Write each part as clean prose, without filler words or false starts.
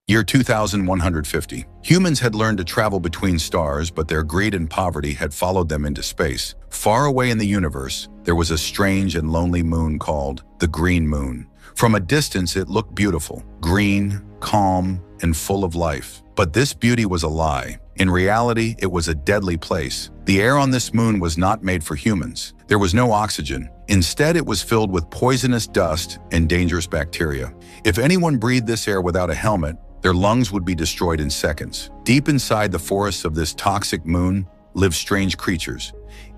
Year 2150. Humans had learned to travel between stars, but their greed and poverty had followed them into space. Far away in the universe, there was a strange and lonely moon called the Green Moon. From a distance, it looked beautiful, green, calm, and full of life. But this beauty was a lie. In reality, it was a deadly place. The air on this moon was not made for humans. There was no oxygen. Instead, it was filled with poisonous dust and dangerous bacteria. If anyone breathed this air without a helmet, their lungs would be destroyed in seconds. Deep inside the forests of this toxic moon lived strange creatures.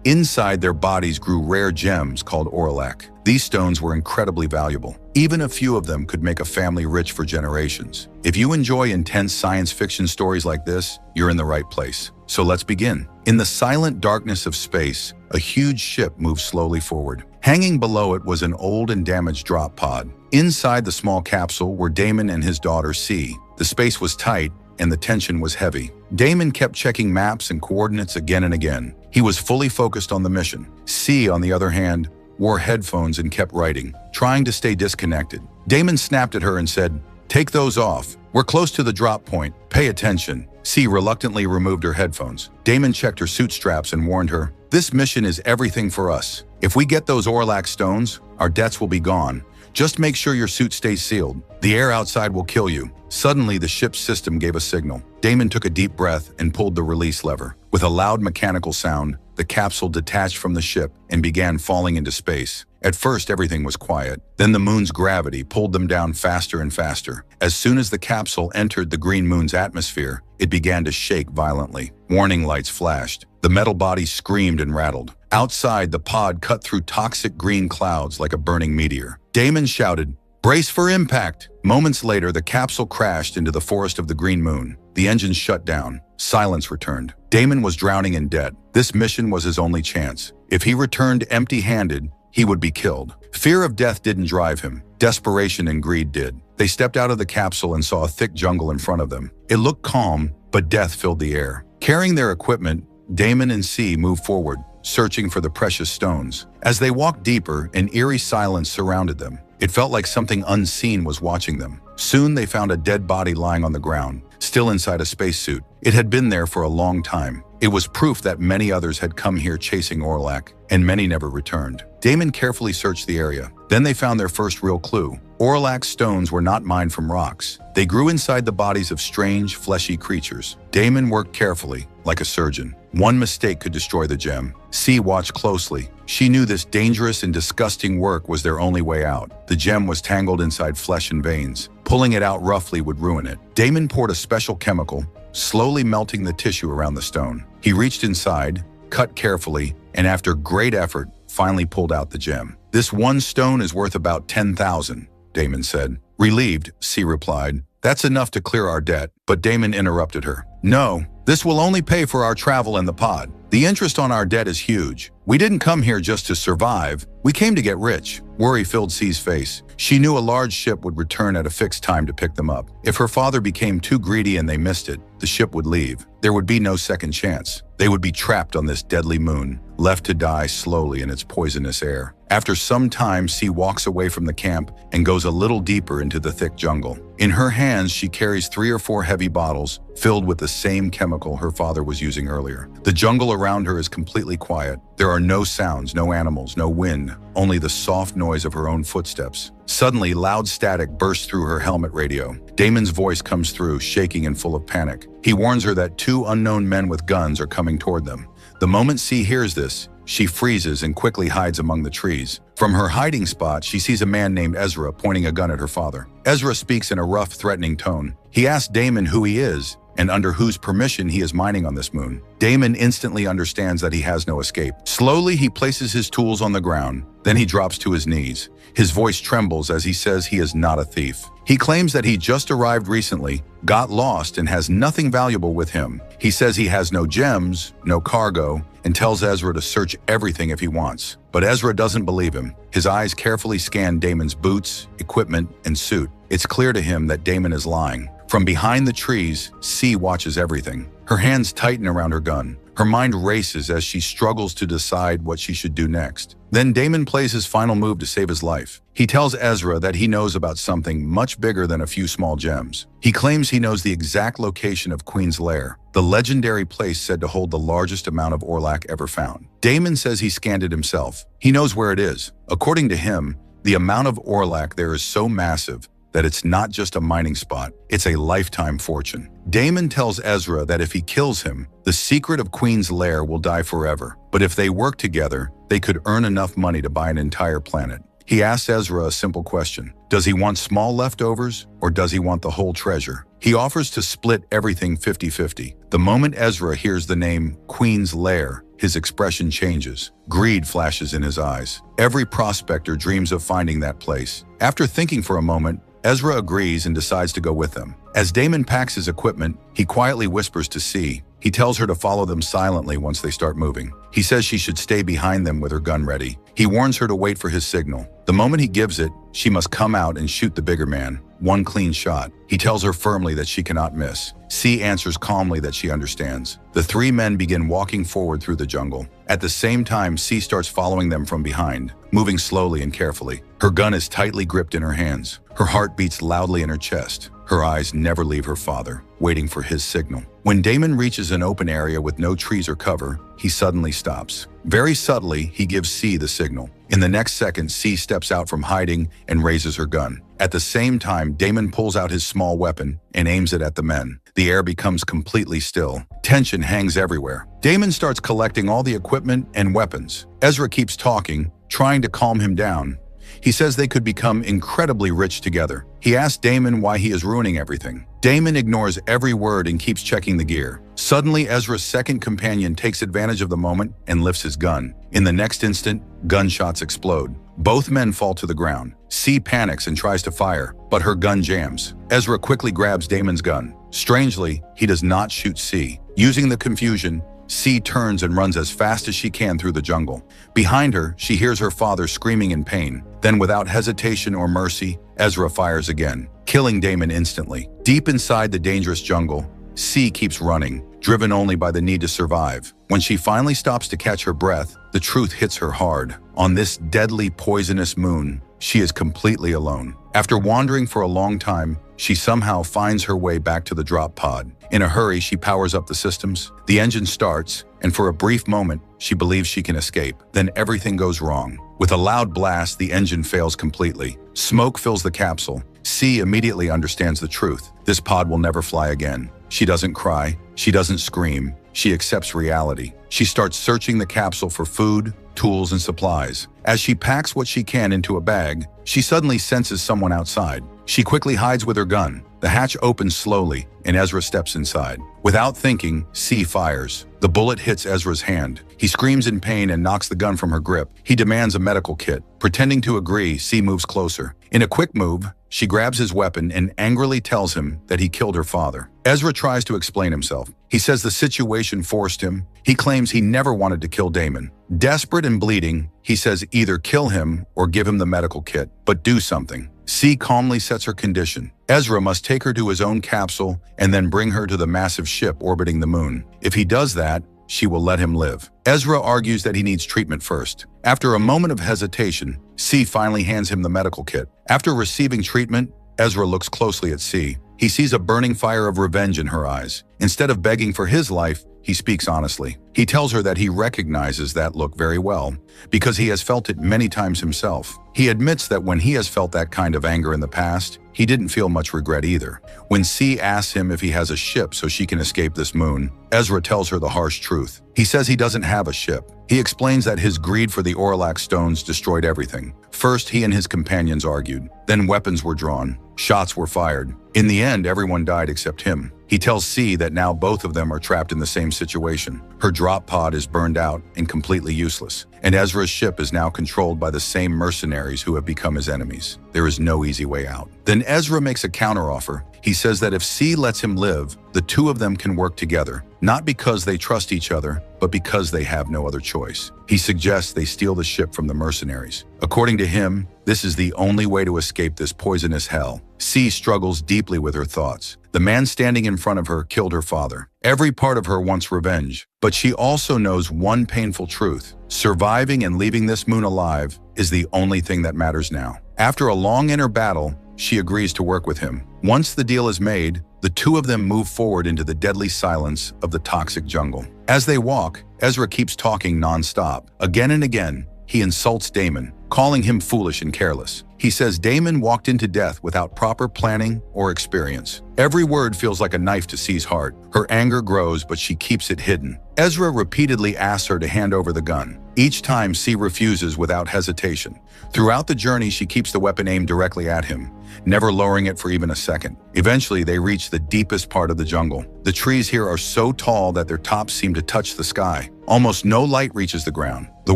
Inside their bodies grew rare gems called orlac. These stones were incredibly valuable. Even a few of them could make a family rich for generations. If you enjoy intense science fiction stories like this, you're in the right place. So let's begin. In the silent darkness of space, a huge ship moved slowly forward. Hanging below it was an old and damaged drop pod. Inside the small capsule were Damon and his daughter C. The space was tight and the tension was heavy. Damon kept checking maps and coordinates again and again. He was fully focused on the mission. C, on the other hand, wore headphones and kept writing, trying to stay disconnected. Damon snapped at her and said, "Take those off. We're close to the drop point. Pay attention." C reluctantly removed her headphones. Damon checked her suit straps and warned her, "This mission is everything for us. If we get those orlac stones, our debts will be gone. Just make sure your suit stays sealed. The air outside will kill you." Suddenly, the ship's system gave a signal. Damon took a deep breath and pulled the release lever. With a loud mechanical sound, the capsule detached from the ship and began falling into space. At first, everything was quiet. Then the moon's gravity pulled them down faster and faster. As soon as the capsule entered the green moon's atmosphere, it began to shake violently. Warning lights flashed. The metal body screamed and rattled. Outside, the pod cut through toxic green clouds like a burning meteor. Damon shouted, "Brace for impact!" Moments later, the capsule crashed into the forest of the Green Moon. The engines shut down. Silence returned. Damon was drowning in debt. This mission was his only chance. If he returned empty-handed, he would be killed. Fear of death didn't drive him. Desperation and greed did. They stepped out of the capsule and saw a thick jungle in front of them. It looked calm, but death filled the air. Carrying their equipment, Damon and C moved forward, searching for the precious stones. As they walked deeper, an eerie silence surrounded them. It felt like something unseen was watching them. Soon they found a dead body lying on the ground, still inside a spacesuit. It had been there for a long time. It was proof that many others had come here chasing orlac, and many never returned. Damon carefully searched the area. Then they found their first real clue. Orlac stones were not mined from rocks. They grew inside the bodies of strange, fleshy creatures. Damon worked carefully, like a surgeon. One mistake could destroy the gem. C watched closely. She knew this dangerous and disgusting work was their only way out. The gem was tangled inside flesh and veins. Pulling it out roughly would ruin it. Damon poured a special chemical, slowly melting the tissue around the stone. He reached inside, cut carefully, and after great effort, finally pulled out the gem. "This one stone is worth about 10,000, Damon said. Relieved, C replied, "That's enough to clear our debt." But Damon interrupted her. "No, this will only pay for our travel in the pod. The interest on our debt is huge. We didn't come here just to survive. We came to get rich." Worry filled C's face. She knew a large ship would return at a fixed time to pick them up. If her father became too greedy and they missed it, the ship would leave. There would be no second chance. They would be trapped on this deadly moon, left to die slowly in its poisonous air. After some time, C walks away from the camp and goes a little deeper into the thick jungle. In her hands, she carries 3 or 4 heavy bottles filled with the same chemical her father was using earlier. The jungle around her is completely quiet. There are no sounds, no animals, no wind, only the soft noise of her own footsteps. Suddenly, loud static bursts through her helmet radio. Damon's voice comes through, shaking and full of panic. He warns her that 2 unknown men with guns are coming toward them. The moment C hears this, she freezes and quickly hides among the trees. From her hiding spot, she sees a man named Ezra pointing a gun at her father. Ezra speaks in a rough, threatening tone. He asks Damon who he is and under whose permission he is mining on this moon. Damon instantly understands that he has no escape. Slowly, he places his tools on the ground. Then he drops to his knees. His voice trembles as he says he is not a thief. He claims that he just arrived recently, got lost, and has nothing valuable with him. He says he has no gems, no cargo, and tells Ezra to search everything if he wants. But Ezra doesn't believe him. His eyes carefully scan Damon's boots, equipment, and suit. It's clear to him that Damon is lying. From behind the trees, C watches everything. Her hands tighten around her gun. Her mind races as she struggles to decide what she should do next. Then Damon plays his final move to save his life. He tells Ezra that he knows about something much bigger than a few small gems. He claims he knows the exact location of Queen's Lair, the legendary place said to hold the largest amount of Orlac ever found. Damon says he scanned it himself. He knows where it is. According to him, the amount of Orlac there is so massive that it's not just a mining spot, it's a lifetime fortune. Damon tells Ezra that if he kills him, the secret of Queen's Lair will die forever. But if they work together, they could earn enough money to buy an entire planet. He asks Ezra a simple question. Does he want small leftovers, or does he want the whole treasure? He offers to split everything 50-50. The moment Ezra hears the name Queen's Lair, his expression changes. Greed flashes in his eyes. Every prospector dreams of finding that place. After thinking for a moment, Ezra agrees and decides to go with them. As Damon packs his equipment, he quietly whispers to C. He tells her to follow them silently once they start moving. He says she should stay behind them with her gun ready. He warns her to wait for his signal. The moment he gives it, she must come out and shoot the bigger man. One clean shot. He tells her firmly that she cannot miss. C answers calmly that she understands. The three men begin walking forward through the jungle. At the same time, C starts following them from behind, moving slowly and carefully. Her gun is tightly gripped in her hands. Her heart beats loudly in her chest. Her eyes never leave her father, waiting for his signal. When Damon reaches an open area with no trees or cover, he suddenly stops. Very subtly, he gives C the signal. In the next second, C steps out from hiding and raises her gun. At the same time, Damon pulls out his small weapon and aims it at the men. The air becomes completely still. Tension hangs everywhere. Damon starts collecting all the equipment and weapons. Ezra keeps talking, trying to calm him down. He says they could become incredibly rich together. He asks Damon why he is ruining everything. Damon ignores every word and keeps checking the gear. Suddenly, Ezra's second companion takes advantage of the moment and lifts his gun. In the next instant, gunshots explode. Both men fall to the ground. C panics and tries to fire, but her gun jams. Ezra quickly grabs Damon's gun. Strangely, he does not shoot C. Using the confusion, C turns and runs as fast as she can through the jungle. Behind her, she hears her father screaming in pain. Then, without hesitation or mercy, Ezra fires again, killing Damon instantly. Deep inside the dangerous jungle, C keeps running, driven only by the need to survive. When she finally stops to catch her breath, the truth hits her hard. On this deadly, poisonous moon, she is completely alone. After wandering for a long time, she somehow finds her way back to the drop pod. In a hurry, she powers up the systems. The engine starts, and for a brief moment, she believes she can escape. Then everything goes wrong. With a loud blast, the engine fails completely. Smoke fills the capsule. C immediately understands the truth. This pod will never fly again. She doesn't cry. She doesn't scream. She accepts reality. She starts searching the capsule for food, tools, and supplies. As she packs what she can into a bag, she suddenly senses someone outside. She quickly hides with her gun. The hatch opens slowly, and Ezra steps inside. Without thinking, C fires. The bullet hits Ezra's hand. He screams in pain and knocks the gun from her grip. He demands a medical kit. Pretending to agree, C moves closer. In a quick move, she grabs his weapon and angrily tells him that he killed her father. Ezra tries to explain himself. He says the situation forced him. He claims he never wanted to kill Damon. Desperate and bleeding, he says either kill him or give him the medical kit, but do something. C calmly sets her condition. Ezra must take her to his own capsule and then bring her to the massive ship orbiting the moon. If he does that, she will let him live. Ezra argues that he needs treatment first. After a moment of hesitation, C finally hands him the medical kit. After receiving treatment, Ezra looks closely at C. He sees a burning fire of revenge in her eyes. Instead of begging for his life, he speaks honestly. He tells her that he recognizes that look very well, because he has felt it many times himself. He admits that when he has felt that kind of anger in the past, he didn't feel much regret either. When C asks him if he has a ship so she can escape this moon, Ezra tells her the harsh truth. He says he doesn't have a ship. He explains that his greed for the Orlac stones destroyed everything. First, he and his companions argued. Then weapons were drawn. Shots were fired. In the end, everyone died except him. He tells C that now both of them are trapped in the same situation. Her drop pod is burned out and completely useless, and Ezra's ship is now controlled by the same mercenaries who have become his enemies. There is no easy way out. Then Ezra makes a counteroffer. He says that if C lets him live, the two of them can work together, not because they trust each other, but because they have no other choice. He suggests they steal the ship from the mercenaries. According to him, this is the only way to escape this poisonous hell. C struggles deeply with her thoughts. The man standing in front of her killed her father. Every part of her wants revenge, but she also knows one painful truth. Surviving and leaving this moon alive is the only thing that matters now. After a long inner battle, she agrees to work with him. Once the deal is made, the two of them move forward into the deadly silence of the toxic jungle. As they walk, Ezra keeps talking non-stop. Again and again, he insults Damon, calling him foolish and careless. He says Damon walked into death without proper planning or experience. Every word feels like a knife to C's heart. Her anger grows, but she keeps it hidden. Ezra repeatedly asks her to hand over the gun. Each time, C refuses without hesitation. Throughout the journey, she keeps the weapon aimed directly at him, never lowering it for even a second. Eventually, they reach the deepest part of the jungle. The trees here are so tall that their tops seem to touch the sky. Almost no light reaches the ground. The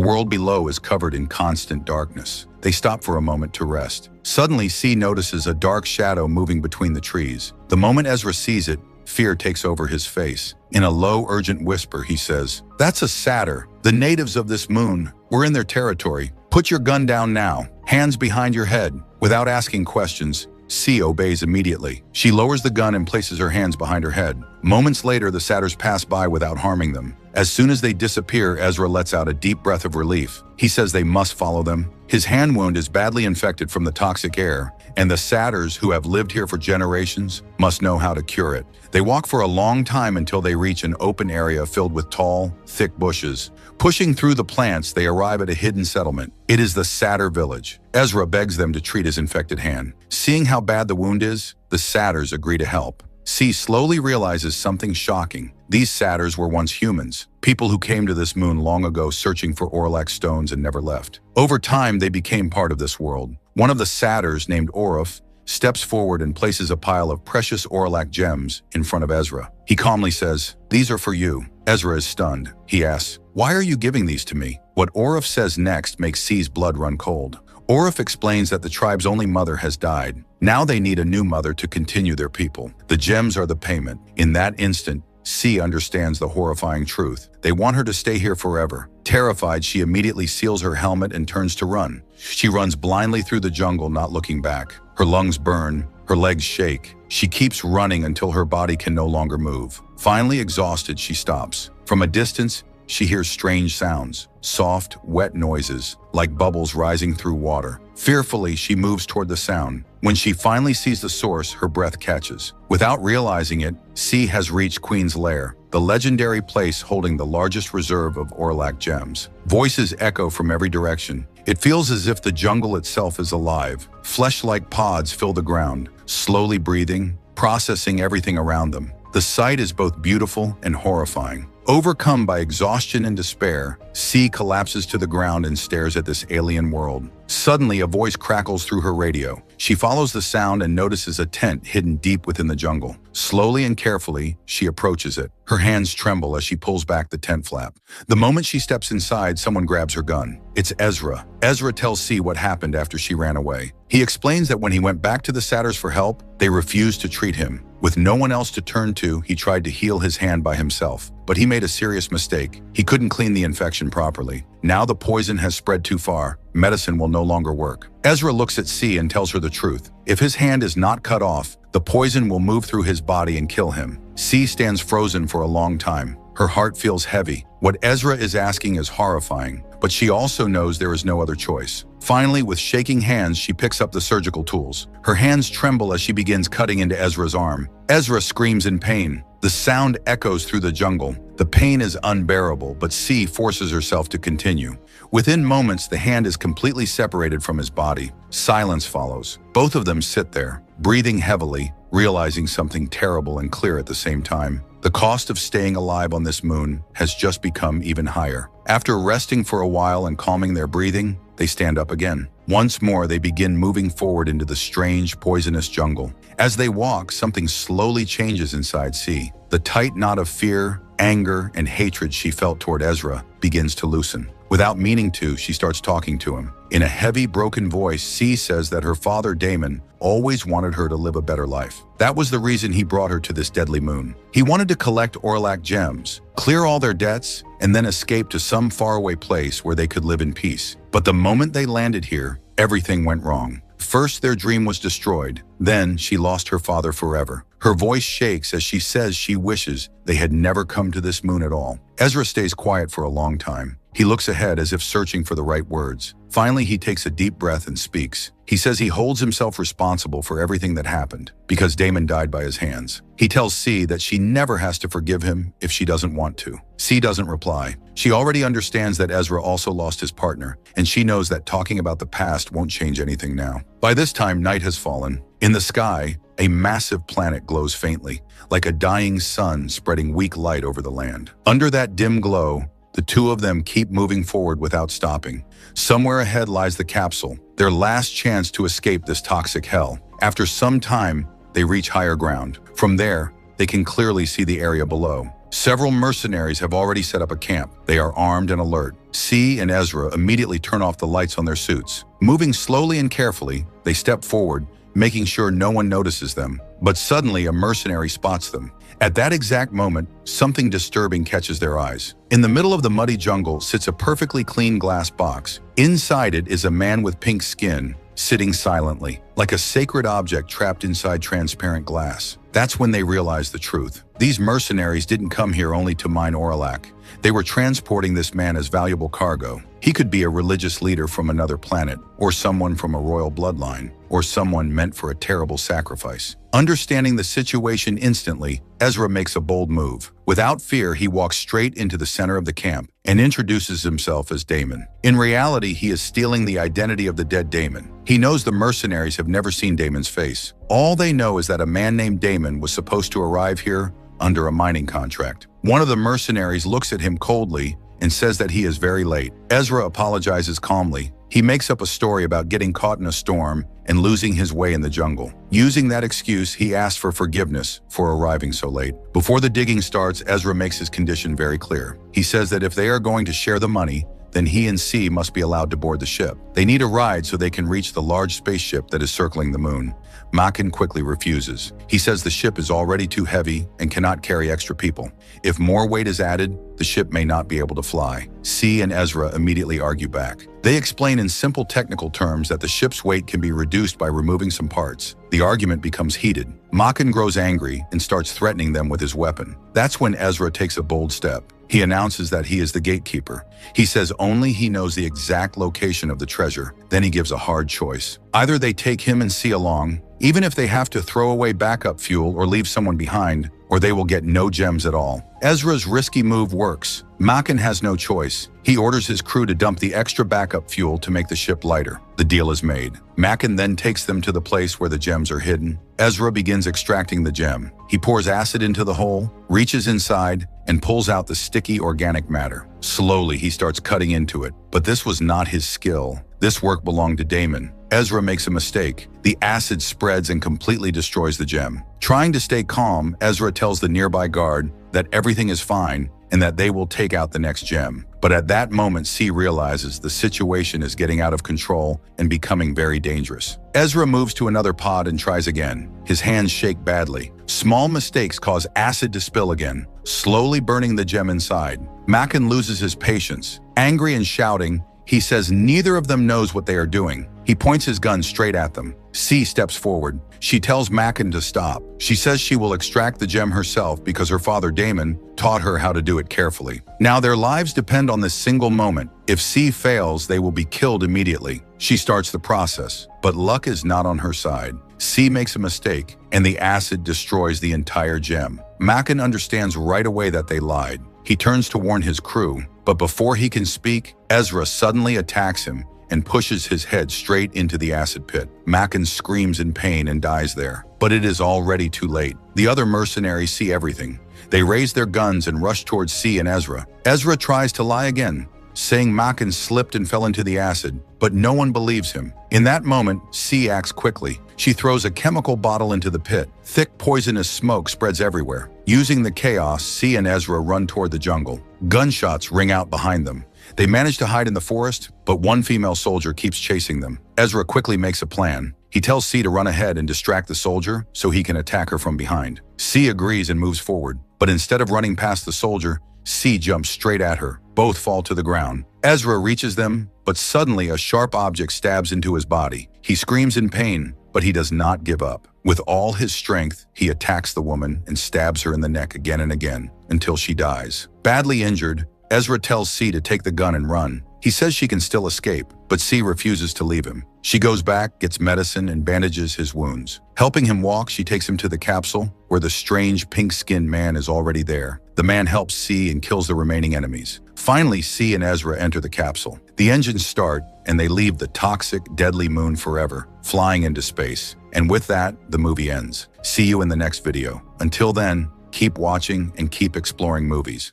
world below is covered in constant darkness. They stop for a moment to rest. Suddenly, C notices a dark shadow moving between the trees. The moment Ezra sees it, fear takes over his face. In a low, urgent whisper, he says, "That's a satyr. The natives of this moon. We're in their territory. Put your gun down now. Hands behind your head." Without asking questions, C obeys immediately. She lowers the gun and places her hands behind her head. Moments later, the satyrs pass by without harming them. As soon as they disappear, Ezra lets out a deep breath of relief. He says they must follow them. His hand wound is badly infected from the toxic air, and the satyrs, who have lived here for generations, must know how to cure it. They walk for a long time until they reach an open area filled with tall, thick bushes. Pushing through the plants, they arrive at a hidden settlement. It is the satyr village. Ezra begs them to treat his infected hand. Seeing how bad the wound is, the satyrs agree to help. C slowly realizes something shocking. These satyrs were once humans, people who came to this moon long ago searching for Orlac stones and never left. Over time, they became part of this world. One of the satyrs, named Orif, steps forward and places a pile of precious Orlac gems in front of Ezra. He calmly says, "These are for you." Ezra is stunned. He asks, "Why are you giving these to me?" What Orif says next makes C's blood run cold. Orif explains that the tribe's only mother has died. Now they need a new mother to continue their people. The gems are the payment. In that instant, C understands the horrifying truth. They want her to stay here forever. Terrified, she immediately seals her helmet and turns to run. She runs blindly through the jungle, not looking back. Her lungs burn, her legs shake. She keeps running until her body can no longer move. Finally exhausted, she stops. From a distance, she hears strange sounds, soft, wet noises, like bubbles rising through water. Fearfully, she moves toward the sound. When she finally sees the source, her breath catches. Without realizing it, C has reached Queen's Lair, the legendary place holding the largest reserve of Orlac gems. Voices echo from every direction. It feels as if the jungle itself is alive. Flesh-like pods fill the ground, slowly breathing, processing everything around them. The sight is both beautiful and horrifying. Overcome by exhaustion and despair, C collapses to the ground and stares at this alien world. Suddenly, a voice crackles through her radio. She follows the sound and notices a tent hidden deep within the jungle. Slowly and carefully, she approaches it. Her hands tremble as she pulls back the tent flap. The moment she steps inside, someone grabs her gun. It's Ezra. Ezra tells C what happened after she ran away. He explains that when he went back to the satyrs for help, they refused to treat him. With no one else to turn to, he tried to heal his hand by himself. But he made a serious mistake. He couldn't clean the infection properly. Now the poison has spread too far. Medicine will no longer work. Ezra looks at C and tells her the truth. If his hand is not cut off, the poison will move through his body and kill him. C stands frozen for a long time. Her heart feels heavy. What Ezra is asking is horrifying, but she also knows there is no other choice. Finally, with shaking hands, she picks up the surgical tools. Her hands tremble as she begins cutting into Ezra's arm. Ezra screams in pain. The sound echoes through the jungle. The pain is unbearable, but C forces herself to continue. Within moments, the hand is completely separated from his body. Silence follows. Both of them sit there, breathing heavily, realizing something terrible and clear at the same time. The cost of staying alive on this moon has just become even higher. After resting for a while and calming their breathing, they stand up again. Once more, they begin moving forward into the strange, poisonous jungle. As they walk, something slowly changes inside C. The tight knot of fear, anger, and hatred she felt toward Ezra begins to loosen. Without meaning to, she starts talking to him. In a heavy, broken voice, C says that her father, Damon, always wanted her to live a better life. That was the reason he brought her to this deadly moon. He wanted to collect Orlac gems, clear all their debts, and then escape to some faraway place where they could live in peace. But the moment they landed here, everything went wrong. First, their dream was destroyed. Then, she lost her father forever. Her voice shakes as she says she wishes they had never come to this moon at all. Ezra stays quiet for a long time. He looks ahead as if searching for the right words. Finally, he takes a deep breath and speaks. He says he holds himself responsible for everything that happened because Damon died by his hands. He tells C that she never has to forgive him if she doesn't want to. C doesn't reply. She already understands that Ezra also lost his partner, and she knows that talking about the past won't change anything now. By this time, night has fallen. In the sky, a massive planet glows faintly, like a dying sun spreading weak light over the land. Under that dim glow, the two of them keep moving forward without stopping. Somewhere ahead lies the capsule, their last chance to escape this toxic hell. After some time, they reach higher ground. From there, they can clearly see the area below. Several mercenaries have already set up a camp. They are armed and alert. C and Ezra immediately turn off the lights on their suits. Moving slowly and carefully, they step forward, making sure no one notices them. But suddenly, a mercenary spots them. At that exact moment, something disturbing catches their eyes. In the middle of the muddy jungle sits a perfectly clean glass box. Inside it is a man with pink skin, sitting silently, like a sacred object trapped inside transparent glass. That's when they realize the truth. These mercenaries didn't come here only to mine Orlac. They were transporting this man as valuable cargo. He could be a religious leader from another planet, or someone from a royal bloodline, or someone meant for a terrible sacrifice. Understanding the situation instantly, Ezra makes a bold move. Without fear, he walks straight into the center of the camp and introduces himself as Damon. In reality, he is stealing the identity of the dead Damon. He knows the mercenaries have never seen Damon's face. All they know is that a man named Damon was supposed to arrive here under a mining contract. One of the mercenaries looks at him coldly and says that he is very late. Ezra apologizes calmly. He makes up a story about getting caught in a storm and losing his way in the jungle. Using that excuse, he asks for forgiveness for arriving so late. Before the digging starts, Ezra makes his condition very clear. He says that if they are going to share the money, then he and C must be allowed to board the ship. They need a ride so they can reach the large spaceship that is circling the moon. Makin quickly refuses. He says the ship is already too heavy and cannot carry extra people. If more weight is added, the ship may not be able to fly. C and Ezra immediately argue back. They explain in simple technical terms that the ship's weight can be reduced by removing some parts. The argument becomes heated. Makin grows angry and starts threatening them with his weapon. That's when Ezra takes a bold step. He announces that he is the gatekeeper. He says only he knows the exact location of the treasure. Then he gives a hard choice. Either they take him and C along, even if they have to throw away backup fuel or leave someone behind, or they will get no gems at all. Ezra's risky move works. Makin has no choice. He orders his crew to dump the extra backup fuel to make the ship lighter. The deal is made. Makin then takes them to the place where the gems are hidden. Ezra begins extracting the gem. He pours acid into the hole, reaches inside, and pulls out the sticky organic matter. Slowly, he starts cutting into it. But this was not his skill. This work belonged to Damon. Ezra makes a mistake. The acid spreads and completely destroys the gem. Trying to stay calm, Ezra tells the nearby guard that everything is fine and that they will take out the next gem. But at that moment, C realizes the situation is getting out of control and becoming very dangerous. Ezra moves to another pod and tries again. His hands shake badly. Small mistakes cause acid to spill again, slowly burning the gem inside. Makin loses his patience. Angry and shouting, he says neither of them knows what they are doing. He points his gun straight at them. C steps forward. She tells Makin to stop. She says she will extract the gem herself because her father Damon taught her how to do it carefully. Now their lives depend on this single moment. If C fails, they will be killed immediately. She starts the process, but luck is not on her side. C makes a mistake, and the acid destroys the entire gem. Makin understands right away that they lied. He turns to warn his crew, but before he can speak, Ezra suddenly attacks him and pushes his head straight into the acid pit. Makin screams in pain and dies there. But it is already too late. The other mercenaries see everything. They raise their guns and rush towards C and Ezra. Ezra tries to lie again, saying Makin slipped and fell into the acid, but no one believes him. In that moment, C acts quickly. She throws a chemical bottle into the pit. Thick, poisonous smoke spreads everywhere. Using the chaos, C and Ezra run toward the jungle. Gunshots ring out behind them. They manage to hide in the forest, but one female soldier keeps chasing them. Ezra quickly makes a plan. He tells C to run ahead and distract the soldier so he can attack her from behind. C agrees and moves forward, but instead of running past the soldier, C jumps straight at her. Both fall to the ground. Ezra reaches them, but suddenly a sharp object stabs into his body. He screams in pain, but he does not give up. With all his strength, he attacks the woman and stabs her in the neck again and again until she dies. Badly injured, Ezra tells C to take the gun and run. He says she can still escape, but C refuses to leave him. She goes back, gets medicine, and bandages his wounds. Helping him walk, she takes him to the capsule, where the strange pink-skinned man is already there. The man helps C and kills the remaining enemies. Finally, C and Ezra enter the capsule. The engines start, and they leave the toxic, deadly moon forever, flying into space. And with that, the movie ends. See you in the next video. Until then, keep watching and keep exploring movies.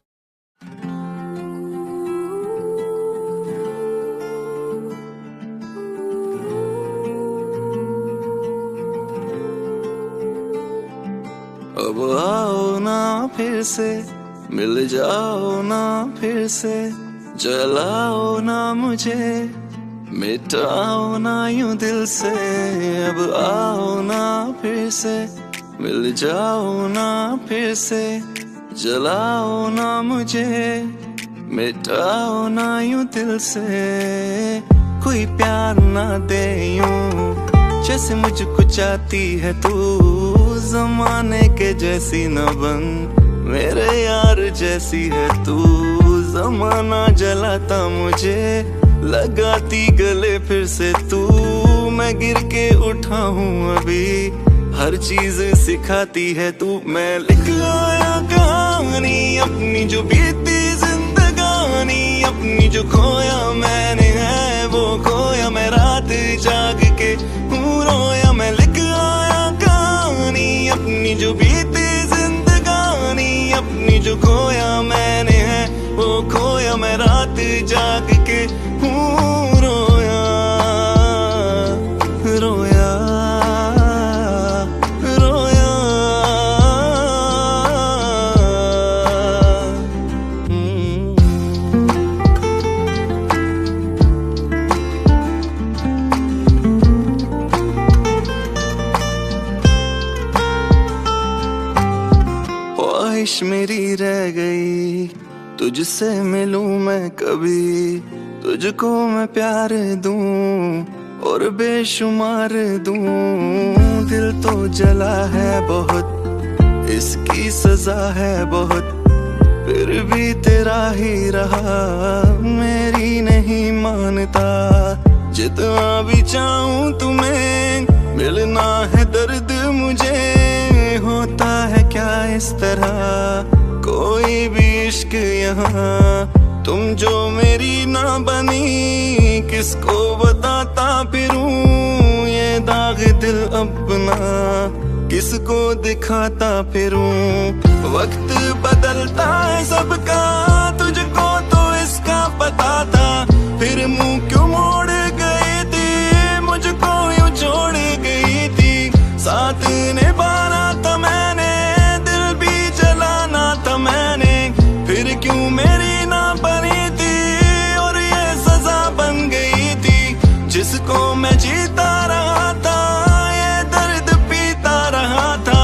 अब आओ ना फिर से मिल जाओ ना फिर से जलाओ ना मुझे मिटाओ ना यूं दिल से अब आओ ना फिर से मिल जाओ ना फिर से जलाओ ना मुझे मिटाओ ना यूं दिल से कोई प्यार ना दे यूं जैसे मुझको चाहती है तू ज़माने के जैसी न बन मेरे यार जैसी है तू ज़माना जलाता मुझे लगाती गले फिर से तू मैं गिर के उठा हूँ अभी हर चीज सिखाती है तू मैं लिख आया कहानी अपनी जो बीती जिंदगानी अपनी जो खोया मैंने है वो खोया मैं रात जाग के हूँ रोया मैं लिख आया कहानी अपनी जो बीती जिंदगानी अपनी जो खोया मैंने है वो खोया मैं रात जाग के हूँ रोया रोया रोया ख्वाहिश मेरी रह गई तुझसे मिलूं मैं कभी तुझको मैं प्यार दूं और बेशुमार दूं दिल तो जला है बहुत इसकी सजा है बहुत फिर भी तेरा ही रहा मेरी नहीं मानता जितना भी चाहूं तुम्हें मिलना है दर्द मुझे होता है क्या इस तरह कोई भी इश्क यहाँ तुम जो मेरी ना बनी किसको बताता फिरूं ये दाग दिल अपना किसको दिखाता फिरूं वक्त बदलता है सबका तुझको तो इसका पता था फिर मुंह क्यों मोड़ गई थी मुझको यूं छोड़ गई थी साथ निभाना था मैंने दिल भी जलाना था मैंने फिर क्यों मेरी ना बनी थी और ये सजा बन गई थी जिसको मैं जीता रहा था ये दर्द पीता रहा था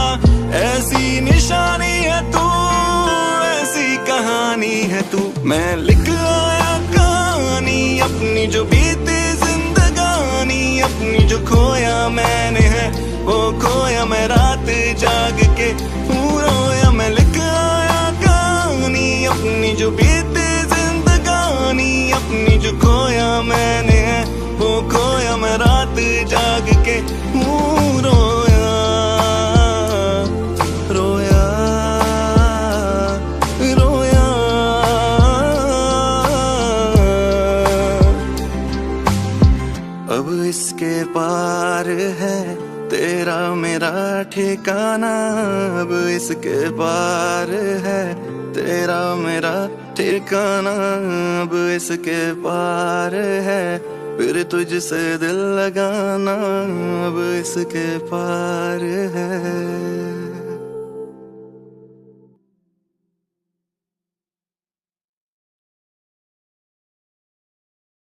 ऐसी निशानी है तू ऐसी कहानी है तू मैं लिख आया कहानी अपनी जो बीती जिंदगानी अपनी जो खोया मैंने है वो खोया मैं रात जाग के हूँ रोया मैं लिख आया कहानी अपनी जो बीती जिंदगानी अपनी जो खोया मैंने है वो खोया मैं रात जाग के हूँ रोया रोया रोया अब इसके पार है तेरा मेरा ठिकाना अब इसके पार है तेरा मेरा ठिकाना अब इसके पार है फिर तुझसे दिल लगाना अब इसके पार है।